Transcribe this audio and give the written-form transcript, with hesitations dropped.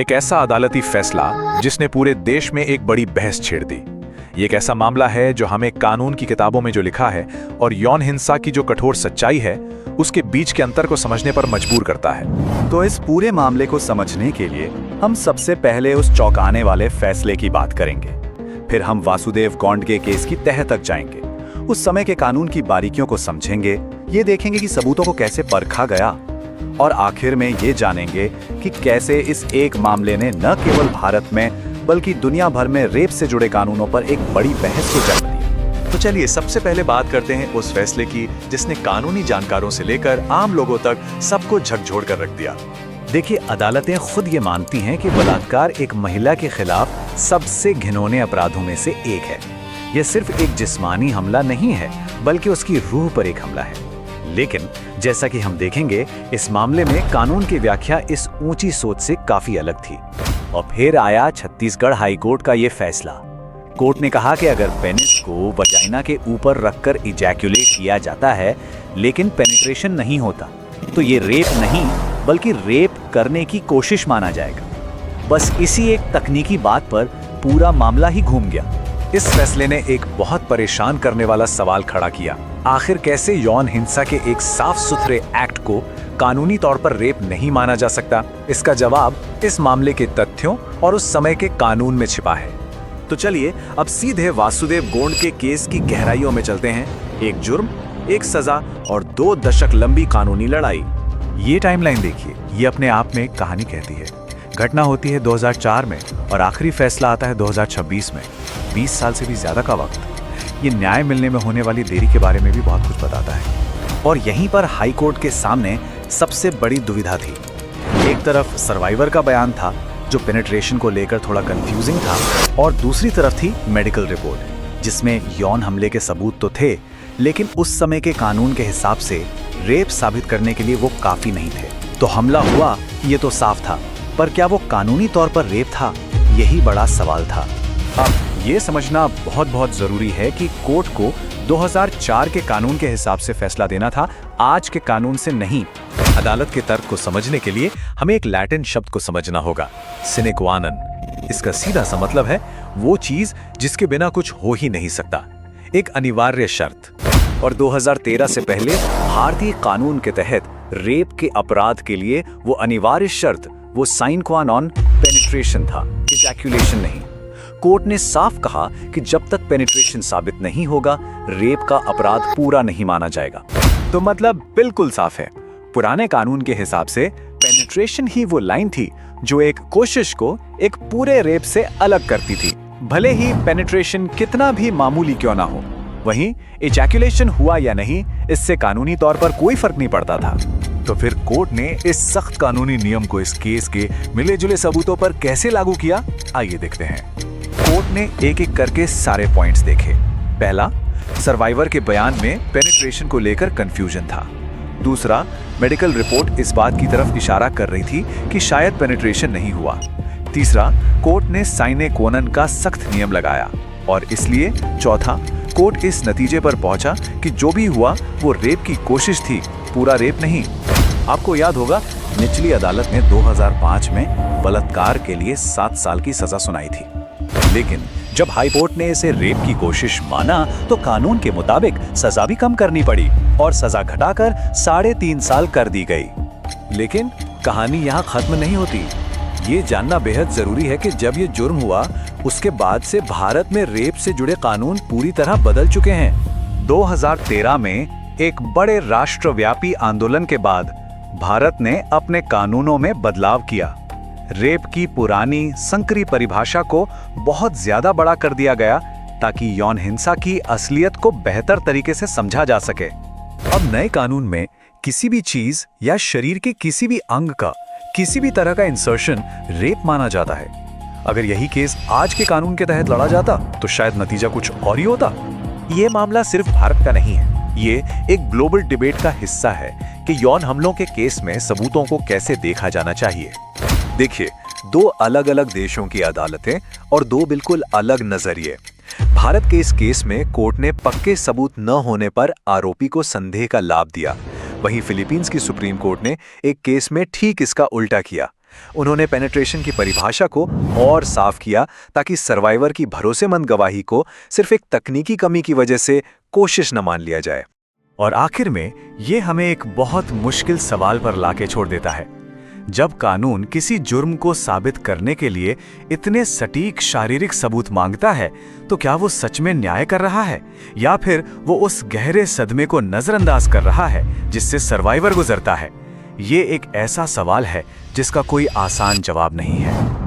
एक ऐसा अदालती फैसला जिसने पूरे देश में एक बड़ी बहस छेड़ दी। ये एक ऐसा मामला है जो हमें कानून की किताबों में जो लिखा है और यौन हिंसा की जो कठोर सच्चाई है उसके बीच के अंतर को समझने पर मजबूर करता है। तो इस पूरे मामले को समझने के लिए हम सबसे पहले उस चौंकाने वाले फैसले की बात करेंगे। फिर हम वासुदेव गौंड के केस की तह तक जाएंगे, उस समय के कानून की बारीकियों को समझेंगे, ये देखेंगे कि सबूतों को कैसे परखा गया, और आखिर में ये जानेंगे कि कैसे इस एक मामले ने न केवल भारत में बल्कि दुनिया भर में रेप से जुड़े कानूनों पर एक बड़ी बहस को जन्म दिया। तो चलिए सबसे पहले बात करते हैं उस फैसले की जिसने कानूनी जानकारों से लेकर आम लोगों तक सबको झकझोर कर रख दिया। देखिए, अदालतें खुद ये मानती हैं कि बलात्कार एक महिला के खिलाफ सबसे घिनौने अपराधों में से एक है। यह सिर्फ एक जिस्मानी हमला नहीं है बल्कि उसकी रूह पर एक हमला है। लेकिन जैसा कि हम देखेंगे, इस मामले में कानून की व्याख्या इस ऊंची सोच से काफी अलग थी। और फिर आया छत्तीसगढ़ हाई कोर्ट का ये फैसला। कोर्ट ने कहा कि अगर पेनिस को वजाइना के ऊपर रखकर इजैक्यूलेट किया जाता है लेकिन पेनिट्रेशन नहीं होता तो ये रेप नहीं बल्कि रेप करने की कोशिश माना जाएगा। बस इसी एक तकनीकी बात पर पूरा मामला ही घूम गया। इस फैसले ने एक बहुत परेशान करने वाला सवाल खड़ा किया। आखिर कैसे यौन हिंसा के एक साफ सुथरे एक्ट को कानूनी तौर पर रेप नहीं माना जा सकता? इसका जवाब इस मामले के तथ्यों और उस समय के कानून में छिपा है। तो चलिए अब सीधे वासुदेव गौंड के केस की गहराइयों में चलते हैं। एक जुर्म, एक सजा और 2 दशक लंबी कानूनी लड़ाई। ये टाइमलाइन देखिए, ये अपने आप में एक कहानी कहती है। घटना होती है 2004 में और आखिरी फैसला आता है 2026 में। 20 साल से भी ज्यादा का वक्त। ये न्याय मिलने में होने वाली देरी के बारे में भी बहुत कुछ बताता है। और यहीं पर हाई कोर्ट के सामने सबसे बड़ी दुविधा थी। एक तरफ सर्वाइवर का बयान था जो पेनिट्रेशन को लेकर थोड़ा कंफ्यूजिंग था, और दूसरी तरफ थी मेडिकल रिपोर्ट जिसमें यौन हमले के सबूत तो थे लेकिन उस समय के कानून के हिसाब से रेप साबित करने के लिए वो काफी नहीं थे। तो हमला हुआ ये तो साफ था, पर क्या वो कानूनी तौर पर रेप था? यही बड़ा सवाल था। अब ये समझना बहुत जरूरी है कि कोर्ट को 2004 के कानून के हिसाब से फैसला देना था, आज के कानून से नहीं। अदालत के तर्क को समझने के लिए हमें एक लैटिन शब्द को समझना होगा, सिने क्वा नॉन। इसका सीधा सा मतलब है वो चीज जिसके बिना कुछ हो ही नहीं सकता, एक अनिवार्य शर्त। और 2013 से पहले भारतीय कानून के तहत रेप के अपराध के लिए वो अनिवार्य शर्त, वो साइन क्वा नॉन पेनिट्रेशन था, इजैक्यूलेशन नहीं। कोर्ट ने साफ कहा कि जब तक पेनिट्रेशन साबित नहीं होगा रेप का अपराध पूरा नहीं माना जाएगा। तो मतलब बिल्कुल साफ है, पुराने कानून के हिसाब से पेनिट्रेशन ही वो लाइन थी जो एक कोशिश को एक पूरे रेप से अलग करती थी, भले ही पेनिट्रेशन कितना भी मामूली क्यों ना हो। वहीं इजैक्यूलेशन हुआ या नहीं, इससे कानूनी तौर पर कोई फर्क नहीं पड़ता था। तो फिर कोर्ट ने इस सख्त कानूनी नियम को इस केस के मिले जुले सबूतों पर कैसे लागू किया, आइए देखते हैं। कोर्ट ने एक एक करके सारे पॉइंट्स देखे। पहला, सर्वाइवर के बयान में पेनिट्रेशन को लेकर कंफ्यूजन था। दूसरा, मेडिकल रिपोर्ट इस बात की तरफ इशारा कर रही थी कि शायद पेनिट्रेशन नहीं हुआ। तीसरा, कोर्ट ने साइने क्वा नॉन का सख्त नियम लगाया। और इसलिए चौथा, कोर्ट इस नतीजे पर पहुंचा कि जो भी हुआ वो रेप की कोशिश थी, पूरा रेप नहीं। आपको याद होगा, निचली अदालत ने 2005 में बलात्कार के लिए 7 साल की सजा सुनाई थी। लेकिन जब हाई कोर्ट ने इसे रेप की कोशिश माना तो कानून के मुताबिक सजा भी कम करनी पड़ी और सजा घटाकर 3.5 साल कर दी गई। लेकिन कहानी यहाँ खत्म नहीं होती। ये जानना बेहद जरूरी है कि जब ये जुर्म हुआ उसके बाद से भारत में रेप से जुड़े कानून पूरी तरह बदल चुके हैं। 2013 में एक बड़े राष्ट्रव्यापी आंदोलन के बाद भारत ने अपने कानूनों में बदलाव किया। रेप की पुरानी संकरी परिभाषा को बहुत ज्यादा बड़ा कर दिया गया ताकि यौन हिंसा की असलियत को बेहतर तरीके से समझा जा सके। अब नए कानून में किसी भी चीज या शरीर के किसी भी अंग का किसी भी तरह का इंसर्शन रेप माना जाता है। अगर यही केस आज के कानून के तहत लड़ा जाता तो शायद नतीजा कुछ और ही होता। ये मामला सिर्फ भारत का नहीं है, ये एक ग्लोबल डिबेट का हिस्सा है कि यौन हमलों के केस में सबूतों को कैसे देखा जाना चाहिए। देखिए, 2 अलग-अलग देशों की अदालतें और 2 बिल्कुल अलग नजरिए। भारत के इस केस में कोर्ट ने पक्के सबूत न होने पर आरोपी को संदेह का लाभ दिया। वहीं फिलीपींस की सुप्रीम कोर्ट ने एक केस में ठीक इसका उल्टा किया। उन्होंने पेनिट्रेशन की परिभाषा को और साफ किया ताकि सर्वाइवर की भरोसेमंद गवाही को सिर्फ एक तकनीकी कमी की वजह से कोशिश न मान लिया जाए। और आखिर में ये हमें एक बहुत मुश्किल सवाल पर लाके छोड़ देता है। जब कानून किसी जुर्म को साबित करने के लिए इतने सटीक शारीरिक सबूत मांगता है, तो क्या वो सच में न्याय कर रहा है या फिर वो उस गहरे सदमे को नजरअंदाज कर रहा है जिससे सर्वाइवर गुजरता है? ये एक ऐसा सवाल है जिसका कोई आसान जवाब नहीं है।